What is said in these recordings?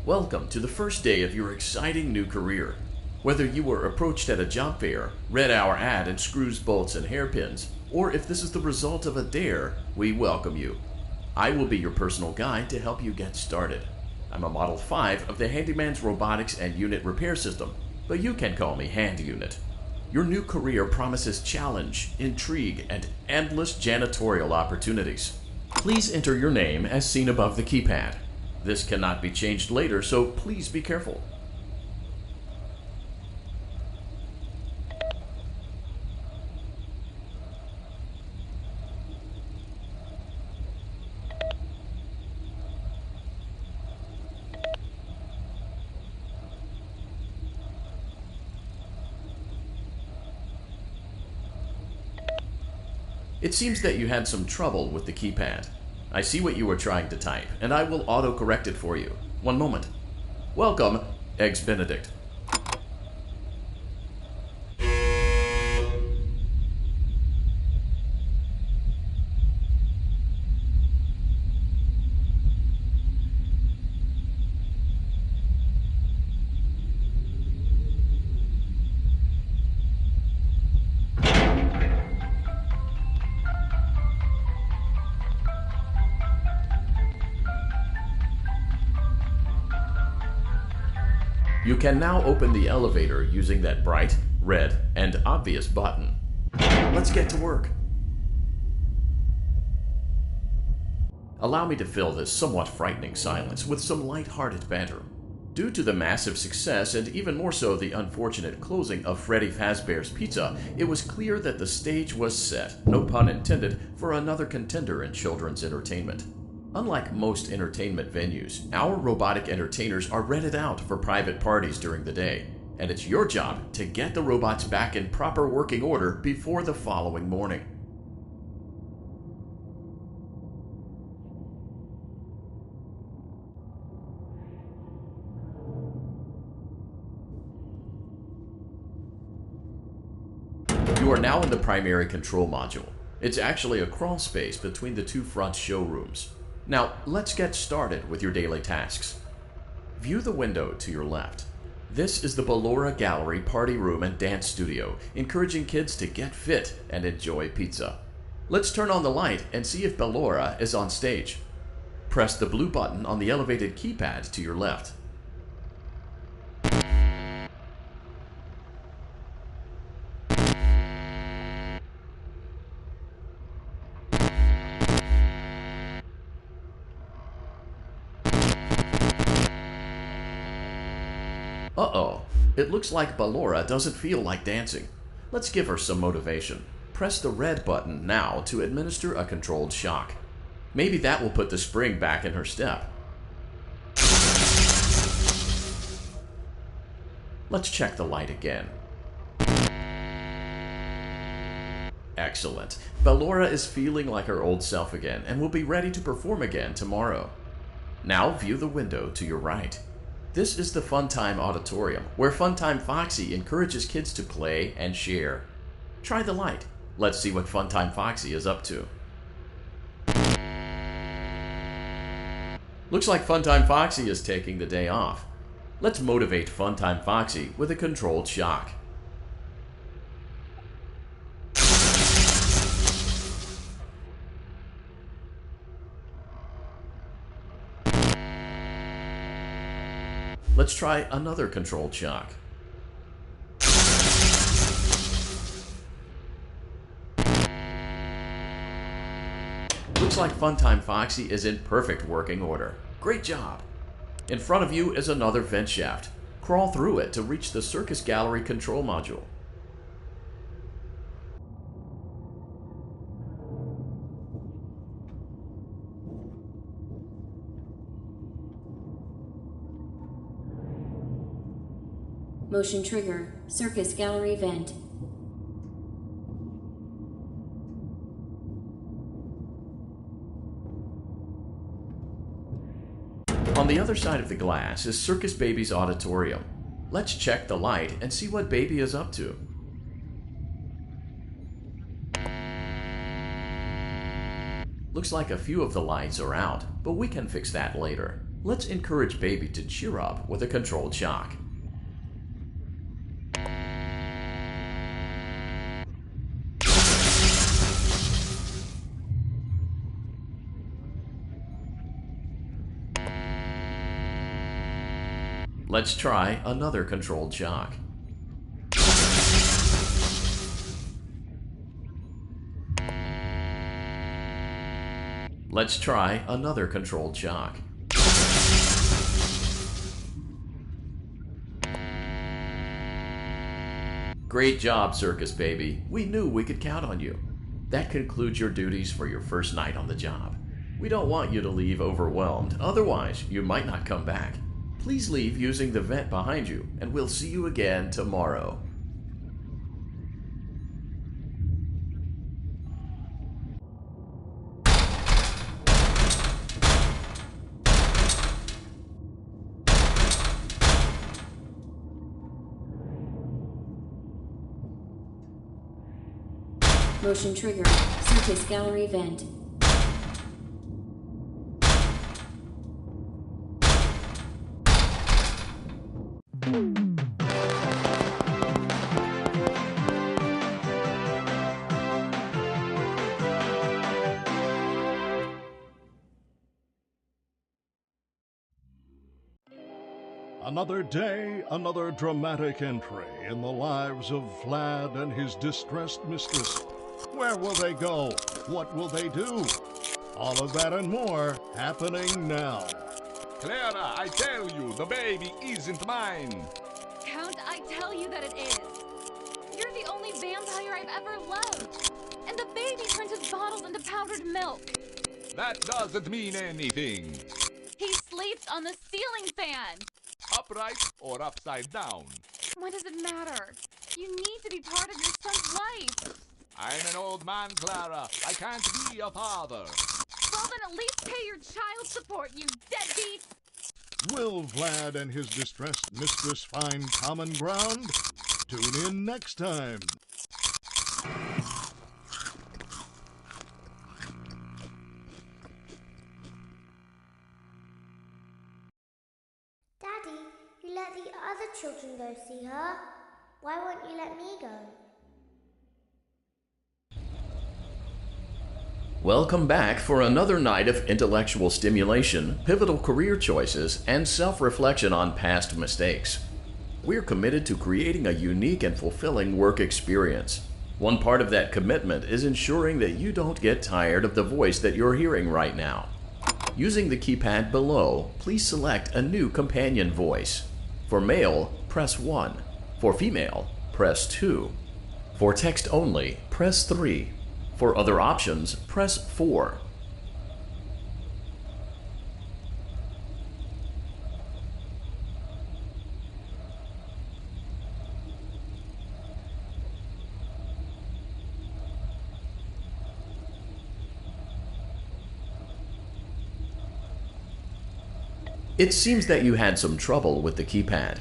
Welcome to the first day of your exciting new career. Whether you were approached at a job fair, read our ad and screws, bolts, and hairpins, or if this is the result of a dare, we welcome you. I will be your personal guide to help you get started. I'm a Model 5 of the Handyman's Robotics and Unit Repair System, but you can call me Hand Unit. Your new career promises challenge, intrigue, and endless janitorial opportunities. Please enter your name as seen above the keypad. This cannot be changed later, so please be careful. It seems that you had some trouble with the keypad. I see what you were trying to type, and I will auto-correct it for you. One moment. Welcome, Eggs Benedict. You can now open the elevator using that bright, red, and obvious button. Let's get to work. Allow me to fill this somewhat frightening silence with some light-hearted banter. Due to the massive success, and even more so the unfortunate closing of Freddy Fazbear's Pizza, it was clear that the stage was set, no pun intended, for another contender in children's entertainment. Unlike most entertainment venues, our robotic entertainers are rented out for private parties during the day, and it's your job to get the robots back in proper working order before the following morning. You are now in the primary control module. It's actually a crawl space between the two front showrooms. Now, let's get started with your daily tasks. View the window to your left. This is the Ballora Gallery Party Room and Dance Studio, encouraging kids to get fit and enjoy pizza. Let's turn on the light and see if Ballora is on stage. Press the blue button on the elevated keypad to your left. Uh-oh, it looks like Ballora doesn't feel like dancing. Let's give her some motivation. Press the red button now to administer a controlled shock. Maybe that will put the spring back in her step. Let's check the light again. Excellent. Ballora is feeling like her old self again and will be ready to perform again tomorrow. Now view the window to your right. This is the Funtime Auditorium, where Funtime Foxy encourages kids to play and share. Try the light. Let's see what Funtime Foxy is up to. Looks like Funtime Foxy is taking the day off. Let's motivate Funtime Foxy with a controlled shock. Let's try another controlled shock. Looks like Funtime Foxy is in perfect working order. Great job! In front of you is another vent shaft. Crawl through it to reach the Circus Gallery control module. Motion trigger, Circus Gallery vent. On the other side of the glass is Circus Baby's auditorium. Let's check the light and see what Baby is up to. Looks like a few of the lights are out, but we can fix that later. Let's encourage baby to cheer up with a controlled shock. Let's try another controlled shock. Let's try another controlled shock. Great job, Circus Baby. We knew we could count on you. That concludes your duties for your first night on the job. We don't want you to leave overwhelmed, otherwise you might not come back. Please leave using the vent behind you, and we'll see you again tomorrow. Motion trigger. Circus gallery vent. Another day, another dramatic entry in the lives of Vlad and his distressed mistress. Where will they go? What will they do? All of that and more happening now. Clara, I tell you, the baby isn't mine. Count, I tell you that it is. You're the only vampire I've ever loved. And the baby turns his bottles into powdered milk. That doesn't mean anything. He sleeps on the ceiling fan. Upright or upside down. What does it matter? You need to be part of your son's life. I'm an old man, Clara. I can't be a father. Well, then at least pay your child support, you deadbeat! Will Vlad and his distressed mistress find common ground? Tune in next time. Daddy, you let the other children go see her. Why won't you let me go? Welcome back for another night of intellectual stimulation, pivotal career choices, and self-reflection on past mistakes. We're committed to creating a unique and fulfilling work experience. One part of that commitment is ensuring that you don't get tired of the voice that you're hearing right now. Using the keypad below, please select a new companion voice. For male, press 1. For female, press 2. For text only, press 3. For other options, press 4. It seems that you had some trouble with the keypad.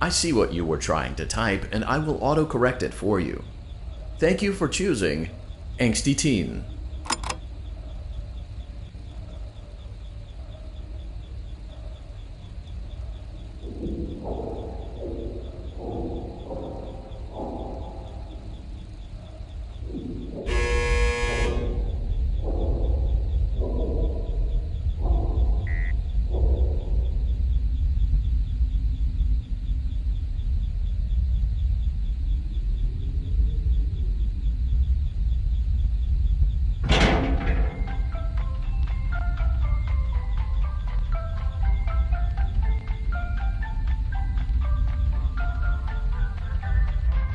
I see what you were trying to type, and I will auto-correct it for you. Thank you for choosing Angsty Teen.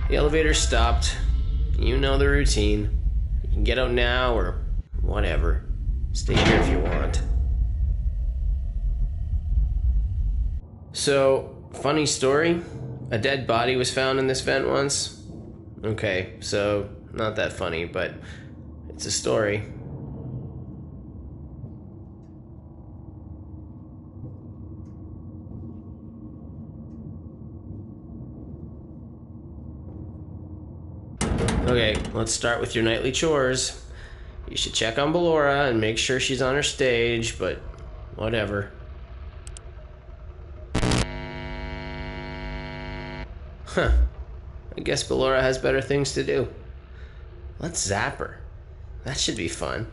The elevator stopped. You know the routine. You can get out now or whatever. Stay here if you want. So, funny story. A dead body was found in this vent once. Okay, so not that funny, but it's a story. Okay, let's start with your nightly chores. You should check on Ballora and make sure she's on her stage, but whatever. Huh. I guess Ballora has better things to do. Let's zap her. That should be fun.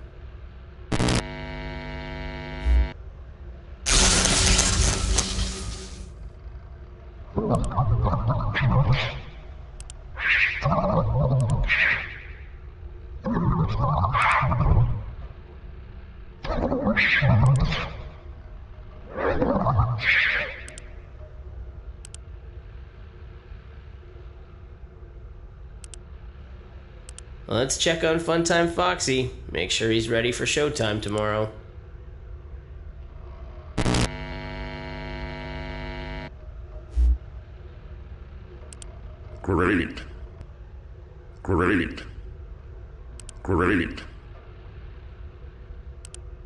Let's check on Funtime Foxy. Make sure he's ready for showtime tomorrow. Great. Great. Great.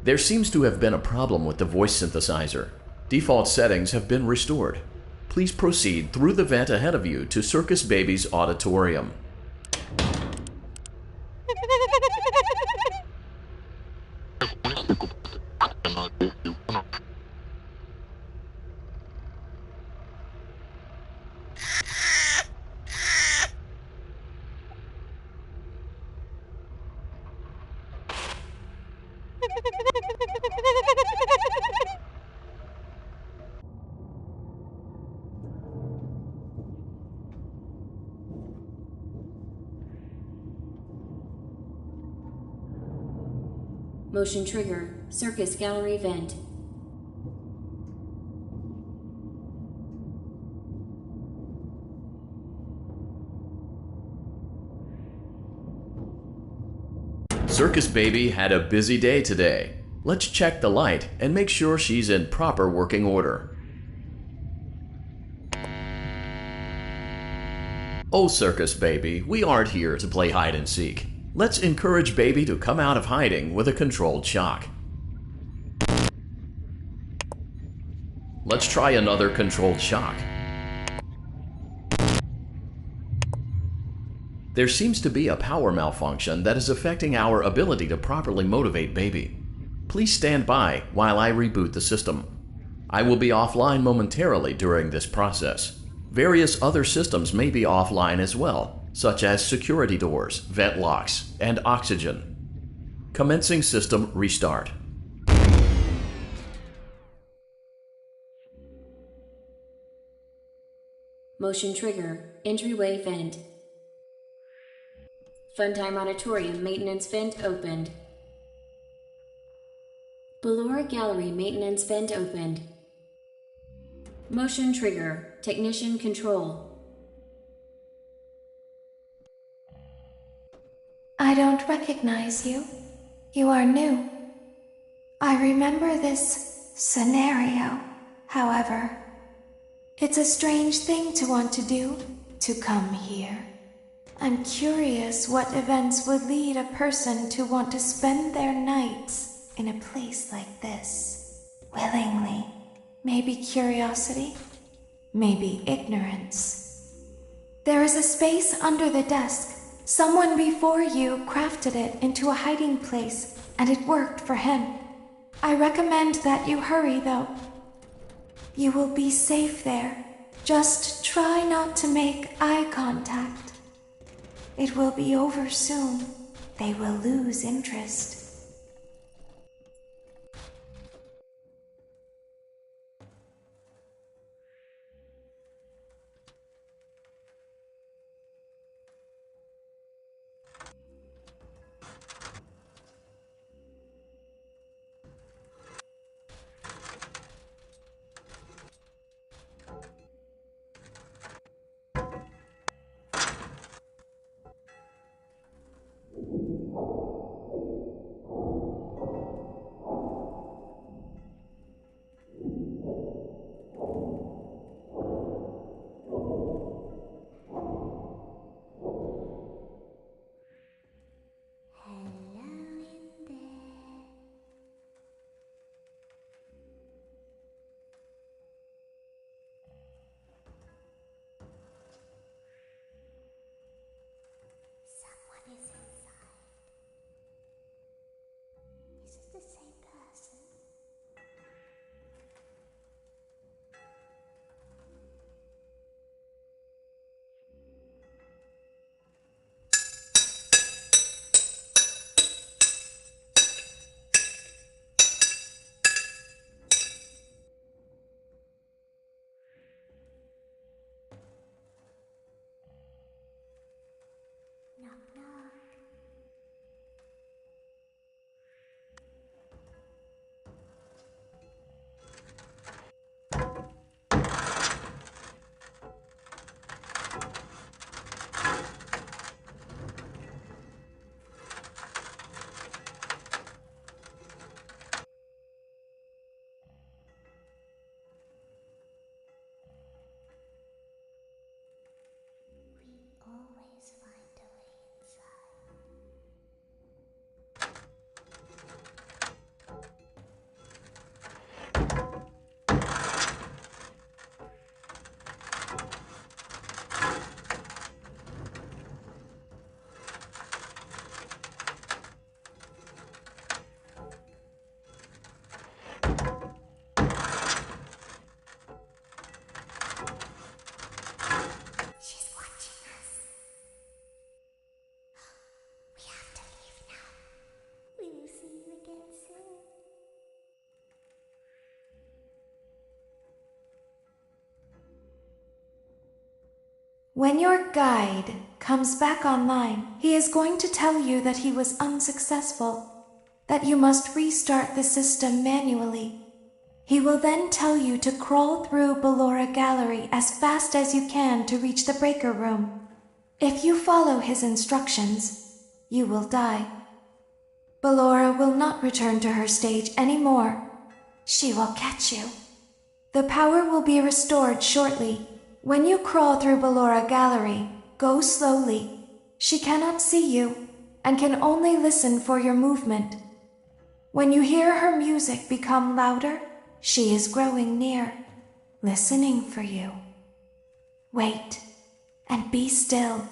There seems to have been a problem with the voice synthesizer. Default settings have been restored. Please proceed through the vent ahead of you to Circus Baby's auditorium. Motion trigger. Circus gallery vent. Circus Baby had a busy day today. Let's check the light and make sure she's in proper working order. Oh, Circus Baby, we aren't here to play hide and seek. Let's encourage Baby to come out of hiding with a controlled shock. Let's try another controlled shock. There seems to be a power malfunction that is affecting our ability to properly motivate Baby. Please stand by while I reboot the system. I will be offline momentarily during this process. Various other systems may be offline as well, such as security doors, vent locks, and oxygen. Commencing system restart. Motion trigger. Entryway vent. Funtime auditorium maintenance vent opened. Ballora gallery maintenance vent opened. Motion trigger. Technician control. I don't recognize you. You are new. I remember this scenario, however. It's a strange thing to want to do, to come here. I'm curious what events would lead a person to want to spend their nights in a place like this. Willingly. Maybe curiosity, maybe ignorance. There is a space under the desk. Someone before you crafted it into a hiding place, and it worked for him. I recommend that you hurry, though. You will be safe there. Just try not to make eye contact. It will be over soon. They will lose interest. When your guide comes back online, he is going to tell you that he was unsuccessful, that you must restart the system manually. He will then tell you to crawl through Ballora Gallery as fast as you can to reach the breaker room. If you follow his instructions, you will die. Ballora will not return to her stage anymore. She will catch you. The power will be restored shortly. When you crawl through Ballora Gallery, go slowly. She cannot see you and can only listen for your movement. When you hear her music become louder, she is growing near, listening for you. Wait and be still.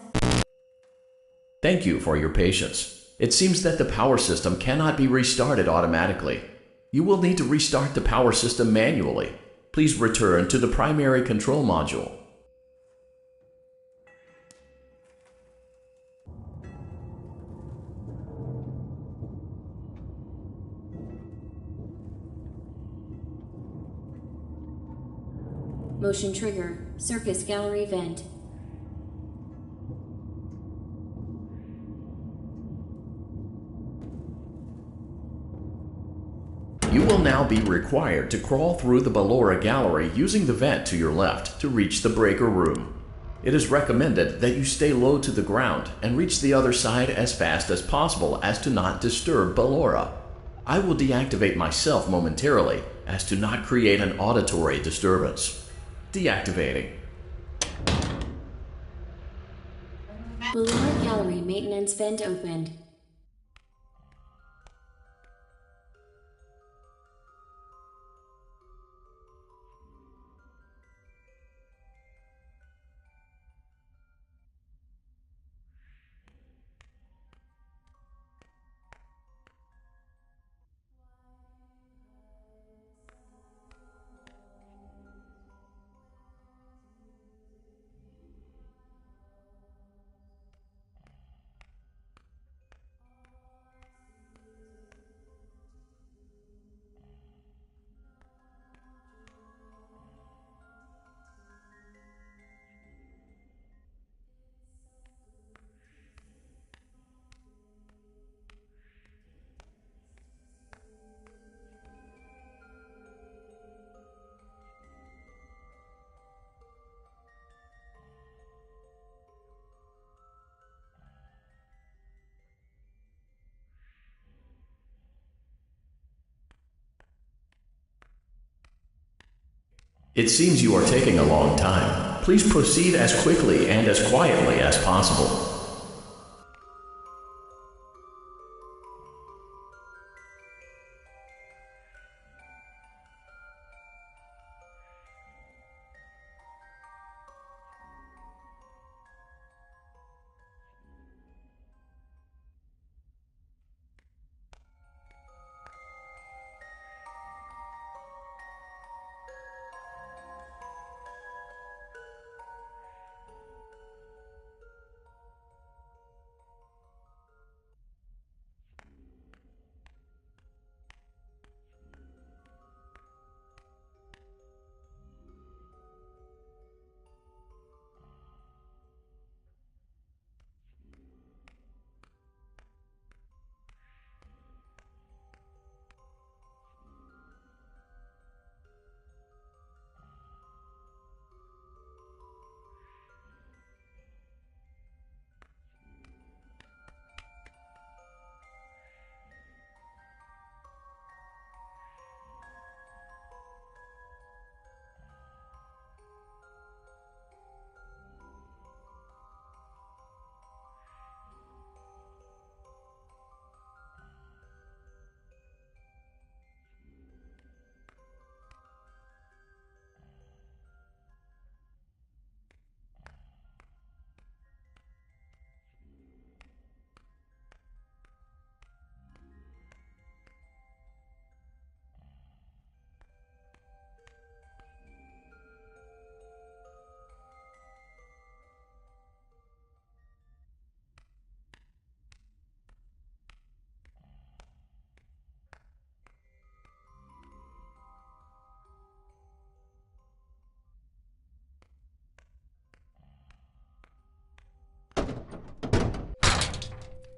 Thank you for your patience. It seems that the power system cannot be restarted automatically. You will need to restart the power system manually. Please return to the primary control module. Motion trigger, circus gallery vent. You will now be required to crawl through the Ballora Gallery using the vent to your left to reach the breaker room. It is recommended that you stay low to the ground and reach the other side as fast as possible as to not disturb Ballora. I will deactivate myself momentarily as to not create an auditory disturbance. Deactivating. Ballora Gallery maintenance vent opened. It seems you are taking a long time. Please proceed as quickly and as quietly as possible.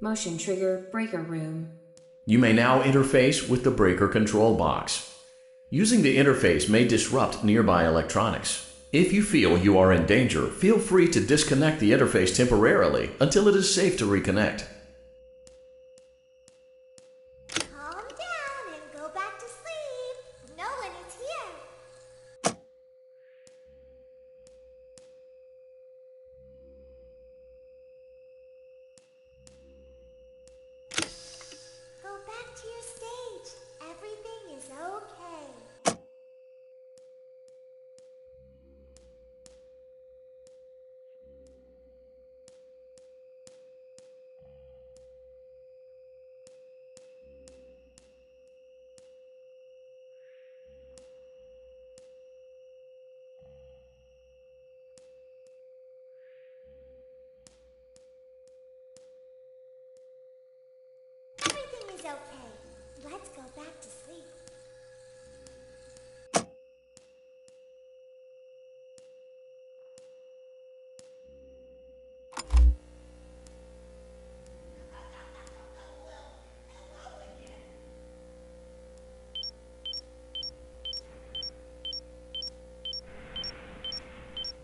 Motion trigger breaker room. You may now interface with the breaker control box. Using the interface may disrupt nearby electronics. If you feel you are in danger, feel free to disconnect the interface temporarily until it is safe to reconnect. Calm down and go back to sleep. No one is here. Go back to your stage. Everything is okay. Everything is okay. Let's go back to sleep.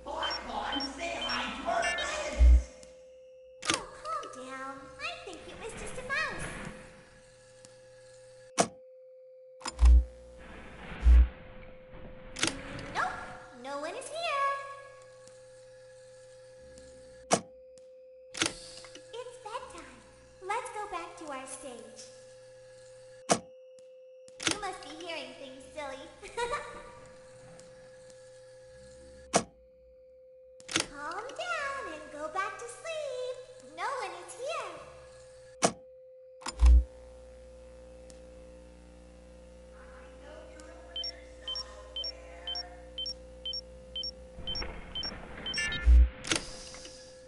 Oh, calm down. I think it was just a mouse. Nope, no one is here. It's bedtime. Let's go back to our stage. You must be hearing things, silly. Calm down and go back to sleep. No one is here.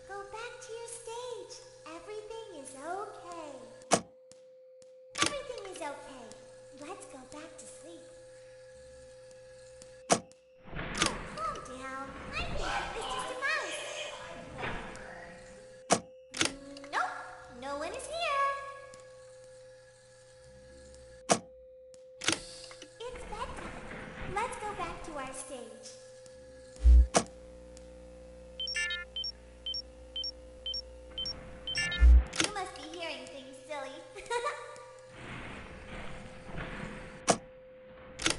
Go back to your stage. Everything is okay. Everything is okay. Let's go back to sleep. Oh, calm down. I think it was just a mouse. Nope, no one is here. It's bedtime. Let's go back to our stage. You must be hearing things, silly.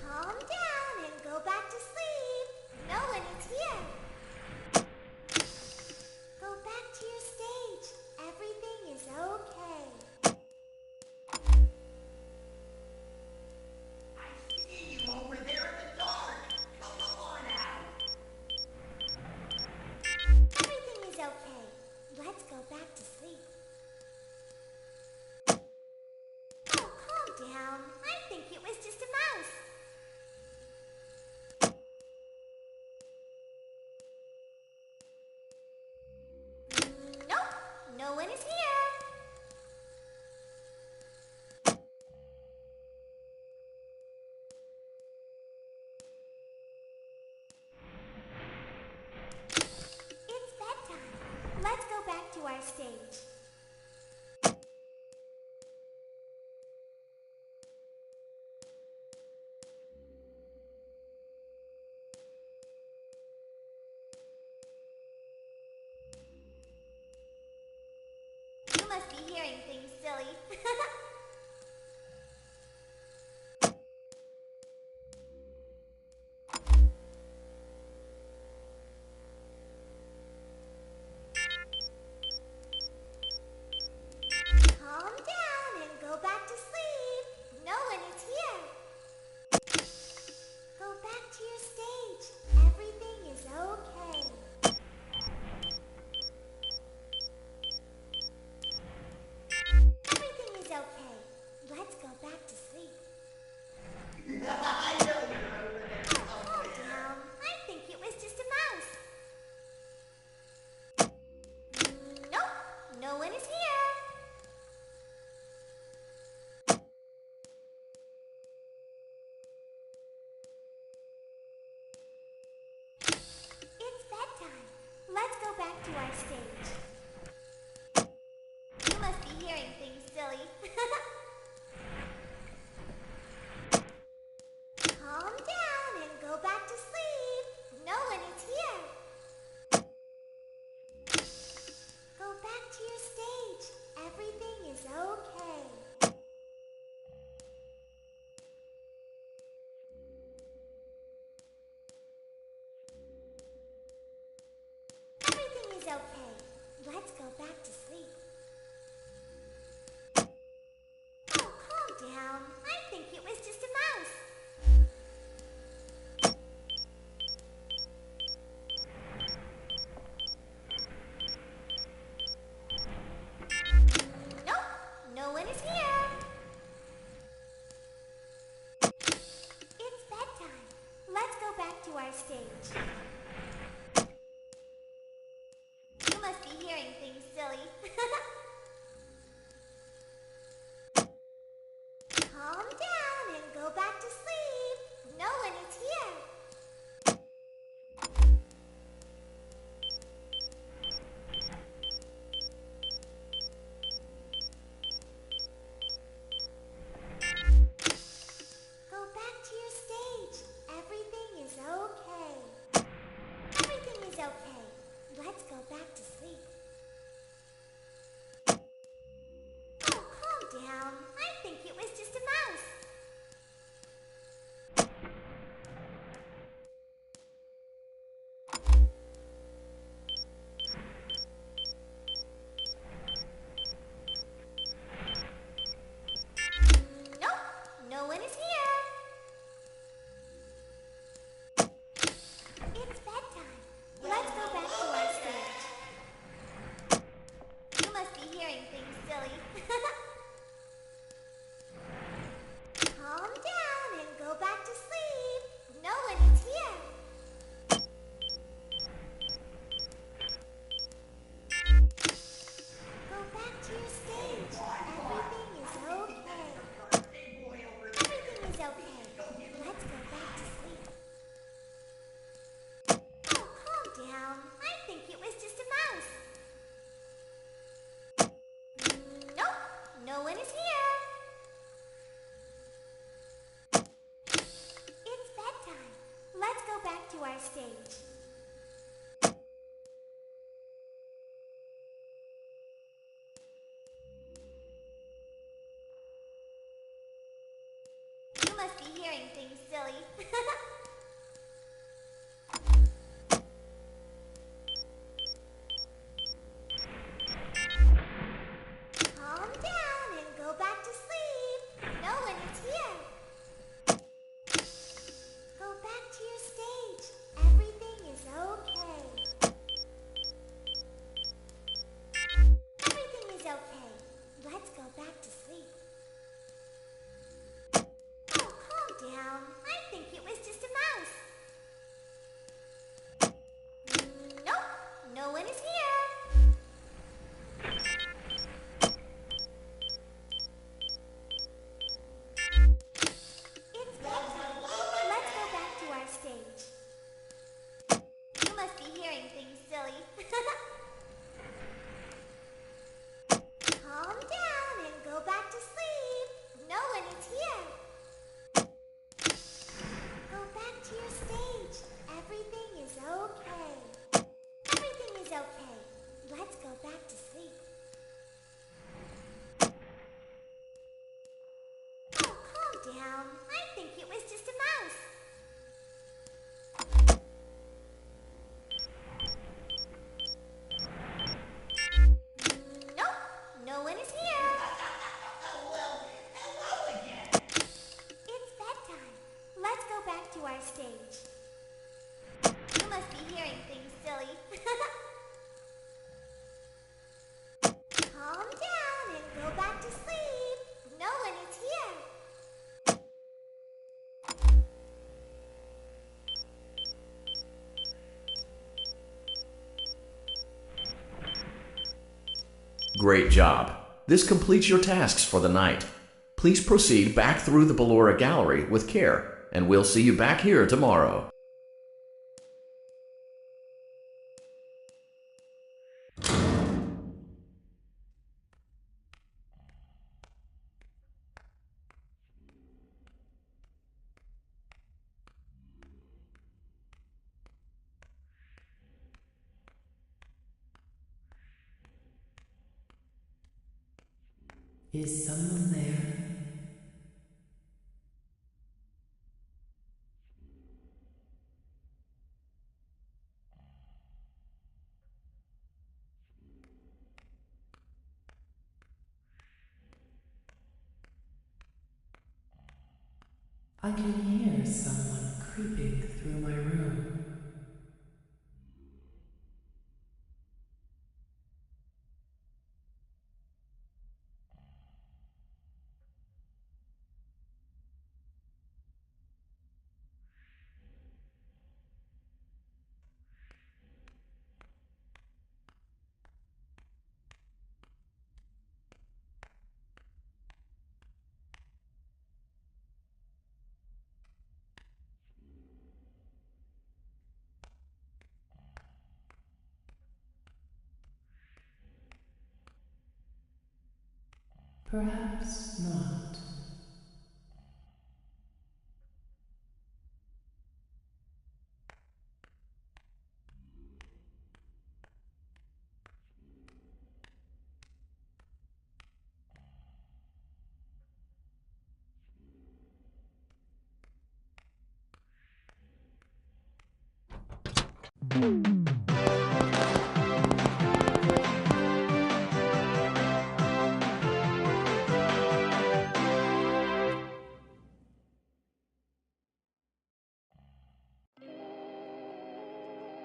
Calm down and go back to sleep. No one is here. Go back to your stage. Everything is okay. I see you over there in the dark. Come on out. Everything is okay. Let's go back to sleep. Oh, calm down. I think it was just a mouse. Nope, no one is here. It's bedtime. Let's go back to our stage. You must be hearing things, silly. Calm down and go back to sleep. No one is here. Go back to your stage. Everything is okay. Everything is okay. Let's go back to sleep. Oh, calm down. I think it was just a mouse. Nope, no one is here. It's bedtime. Let's go back to our stage. You must be hearing is okay. Let's go back to sleep. Oh, calm down. I think it was just a mouse. Nope, no one is here. It's bedtime. Let's go back to our stage. You must be hearing things, silly. Calm down and go back to sleep. No one is here. Go back to your stage. Everything is okay. Everything is okay. Let's go back to sleep. Oh, calm down. I think it was just a mouse. Nope, no one is here. It's bedtime. Let's go back to our stage. You must be hearing things, silly. Calm down and go back to sleep. No one is here. Go back to your stage. Everything is okay. Everything is okay. Let's go back to sleep. Oh, calm down. I think it was just a mouse. Nope, no one is here. It's bedtime. Let's go back to our stage. You must be hearing things, silly. Calm down and go back to sleep. No one is here. Go back to your stage. Everything is okay. Everything is okay. Let's go back to sleep. Oh, calm down. I think it was just a mouse. Nope, no one is here. It's bedtime. Let's go back to our stage. You must be hearing things, silly. Calm down and go back to sleep. No one is here. Go back to your stage. Everything is okay. Everything is okay. Let's go back to sleep. Oh, calm down. I think it was just a mouse. Nope, no one is here. It's bedtime. Let's go back to our stage. You must be hearing things, silly. Calm down and go back to sleep. No one is here. Great job. This completes your tasks for the night. Please proceed back through the Ballora Gallery with care, and we'll see you back here tomorrow. Is someone there? I can hear someone creeping through my room. Perhaps not.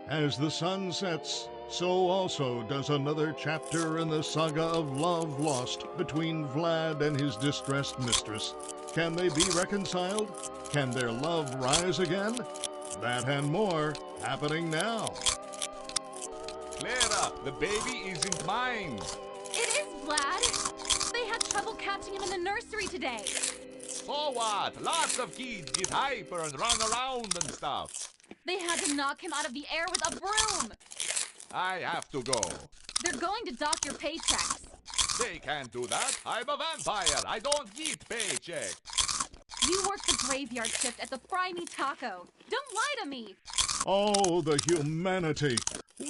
As the sun sets, so also does another chapter in the saga of love lost between Vlad and his distressed mistress. Can they be reconciled? Can their love rise again? That and more happening now. Clara, the baby isn't mine. It is Vlad. They had trouble catching him in the nursery today. So what? Lots of kids get hyper and run around and stuff. They had to knock him out of the air with a broom. I have to go. They're going to dock your paychecks. They can't do that. I'm a vampire. I don't get paycheck. You work the graveyard shift at the Fry Me Taco. Don't lie to me. Oh, the humanity!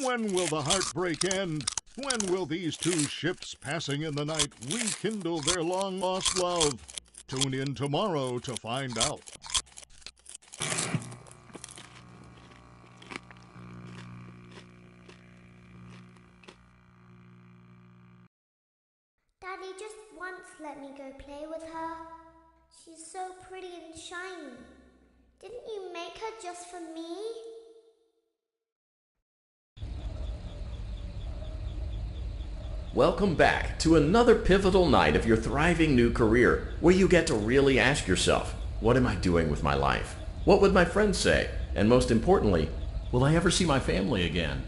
When will the heartbreak end? When will these two ships passing in the night rekindle their long-lost love? Tune in tomorrow to find out. Daddy just once let me go play with her. She's so pretty and shiny. Didn't you make her just for me? Welcome back to another pivotal night of your thriving new career, where you get to really ask yourself, what am I doing with my life? What would my friends say? And most importantly, will I ever see my family again?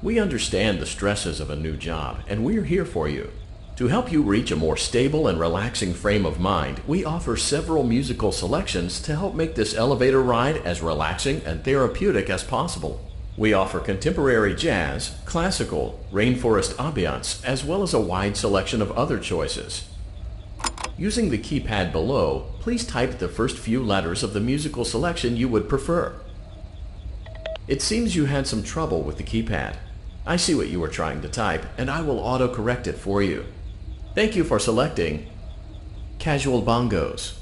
We understand the stresses of a new job, and we're here for you. To help you reach a more stable and relaxing frame of mind, we offer several musical selections to help make this elevator ride as relaxing and therapeutic as possible. We offer contemporary jazz, classical, rainforest ambiance, as well as a wide selection of other choices. Using the keypad below, please type the first few letters of the musical selection you would prefer. It seems you had some trouble with the keypad. I see what you were trying to type, and I will auto-correct it for you. Thank you for selecting Casual Bongos.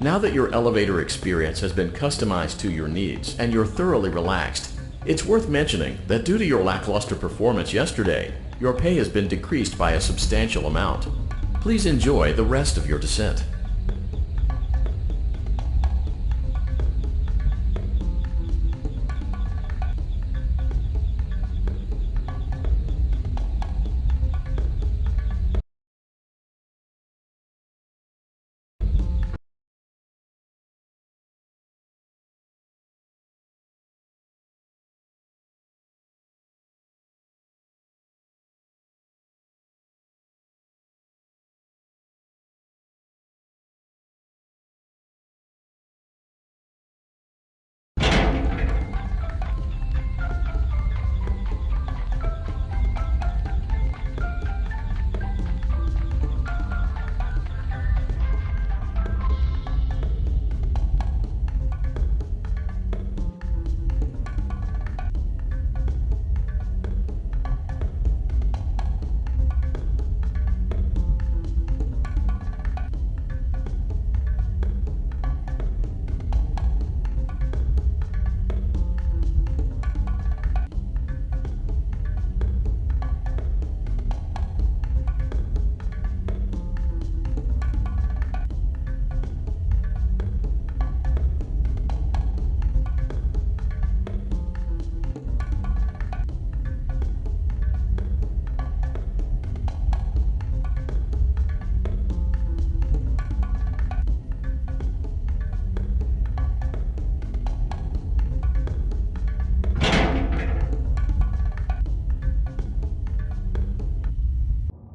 Now that your elevator experience has been customized to your needs and you're thoroughly relaxed, it's worth mentioning that due to your lackluster performance yesterday, your pay has been decreased by a substantial amount. Please enjoy the rest of your descent.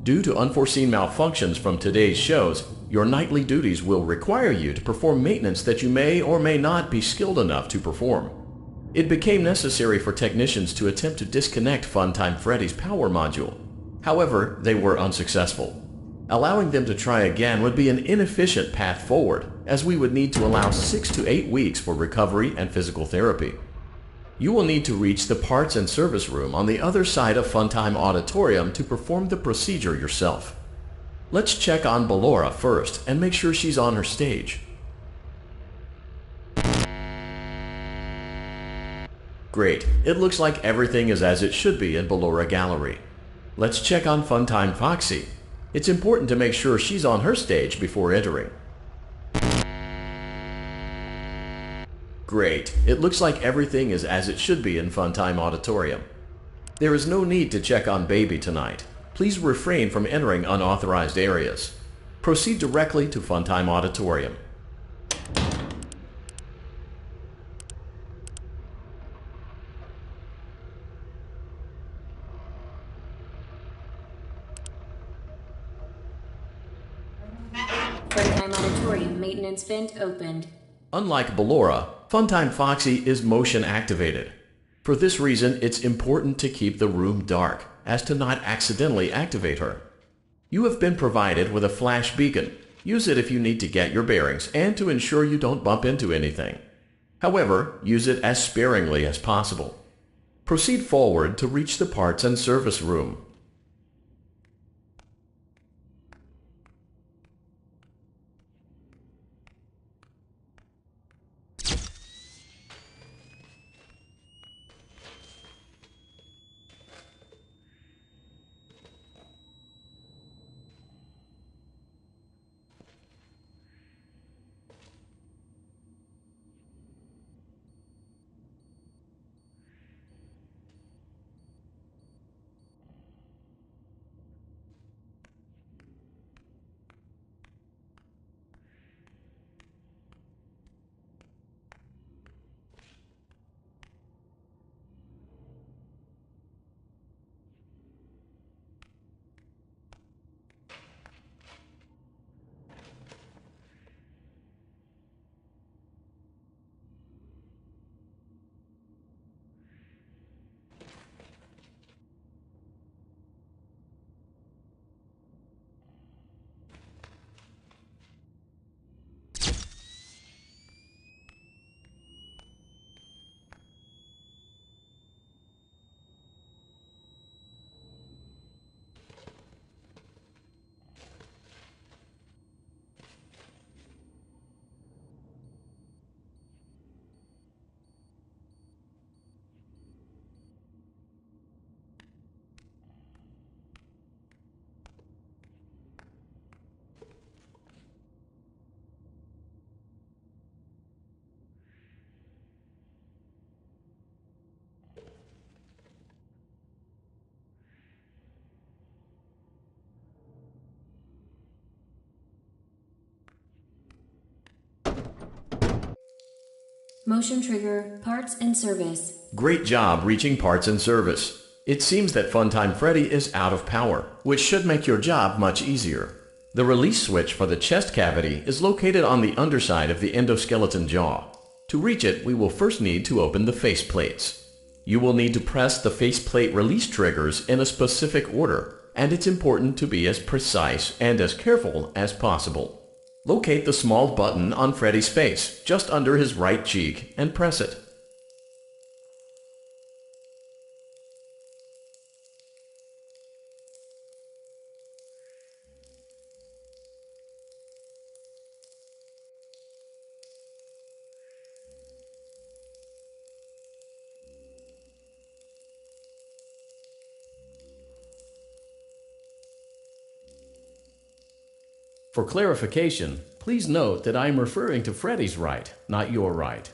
Due to unforeseen malfunctions from today's shows, your nightly duties will require you to perform maintenance that you may or may not be skilled enough to perform. It became necessary for technicians to attempt to disconnect Funtime Freddy's power module. However, they were unsuccessful. Allowing them to try again would be an inefficient path forward, as we would need to allow 6 to 8 weeks for recovery and physical therapy. You will need to reach the parts and service room on the other side of Funtime Auditorium to perform the procedure yourself. Let's check on Ballora first and make sure she's on her stage. Great, it looks like everything is as it should be in Ballora Gallery. Let's check on Funtime Foxy. It's important to make sure she's on her stage before entering. Great, it looks like everything is as it should be in Funtime Auditorium. There is no need to check on Baby tonight. Please refrain from entering unauthorized areas. Proceed directly to Funtime Auditorium. Funtime Auditorium maintenance vent opened. Unlike Ballora, Funtime Foxy is motion activated. For this reason, it's important to keep the room dark, as to not accidentally activate her. You have been provided with a flash beacon. Use it if you need to get your bearings and to ensure you don't bump into anything. However, use it as sparingly as possible. Proceed forward to reach the parts and service room. Motion trigger, parts and service. Great job reaching parts and service. It seems that Funtime Freddy is out of power, which should make your job much easier. The release switch for the chest cavity is located on the underside of the endoskeleton jaw. To reach it, we will first need to open the face plates. You will need to press the faceplate release triggers in a specific order, and it's important to be as precise and as careful as possible. Locate the small button on Freddy's face, just under his right cheek, and press it. For clarification, please note that I am referring to Freddy's right, not your right.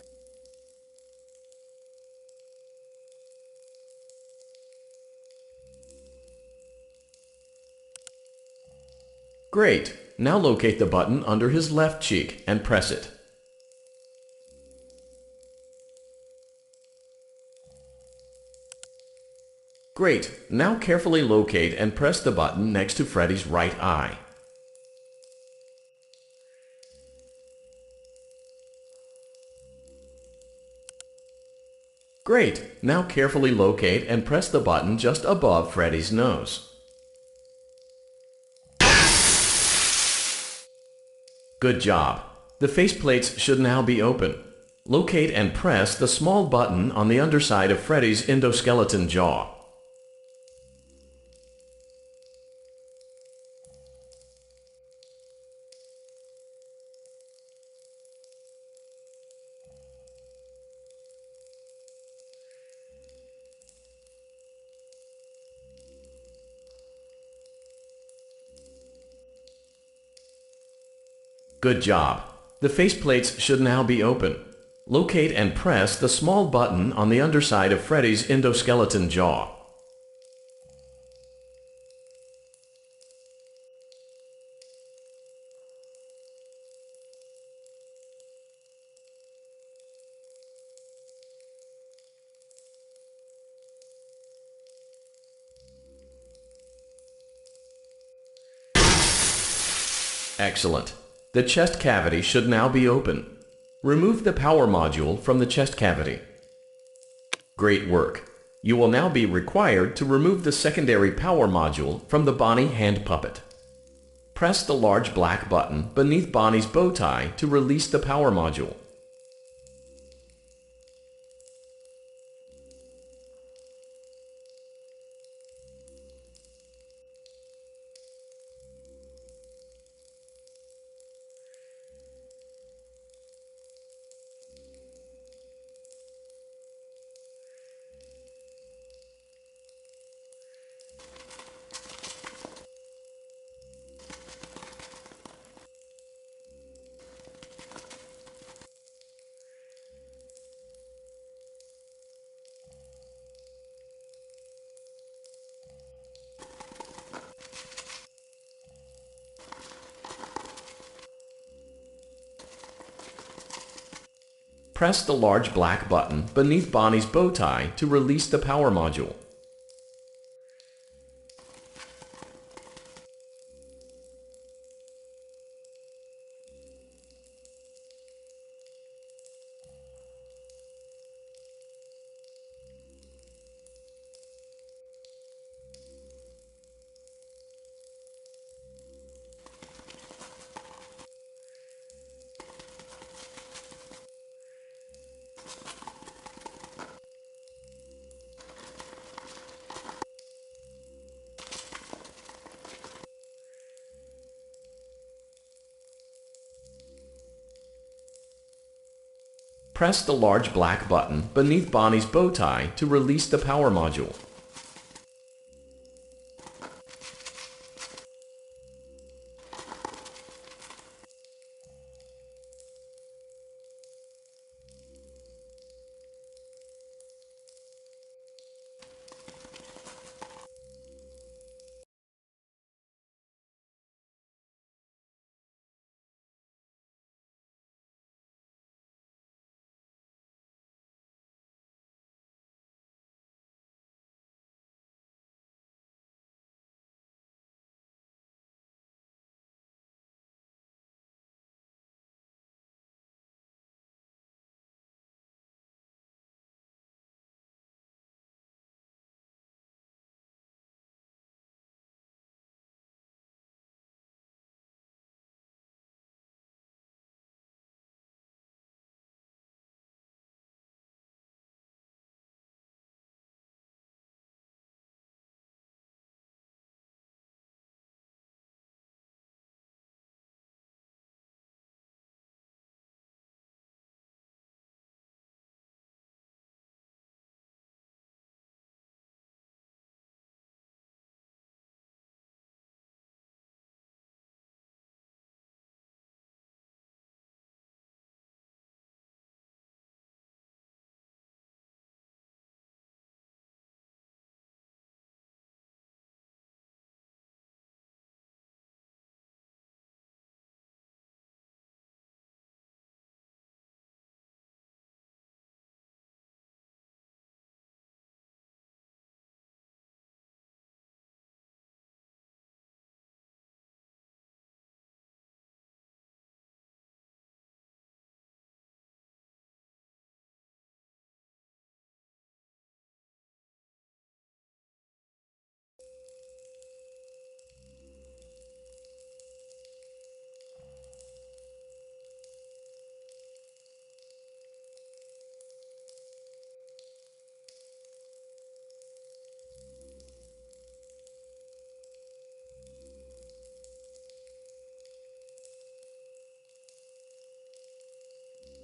Great! Now locate the button under his left cheek and press it. Great. Now carefully locate and press the button next to Freddy's right eye. Great. Now carefully locate and press the button just above Freddy's nose. Good job. The faceplates should now be open. Locate and press the small button on the underside of Freddy's endoskeleton jaw. Good job. The faceplates should now be open. Locate and press the small button on the underside of Freddy's endoskeleton jaw. Excellent. The chest cavity should now be open. Remove the power module from the chest cavity. Great work. You will now be required to remove the secondary power module from the Bonnie hand puppet. Press the large black button beneath Bonnie's bow tie to release the power module. Press the large black button beneath Bonnie's bow tie to release the power module. Press the large black button beneath Bonnie's bow tie to release the power module.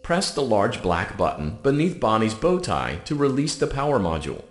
Press the large black button beneath Bonnie's bow tie to release the power module.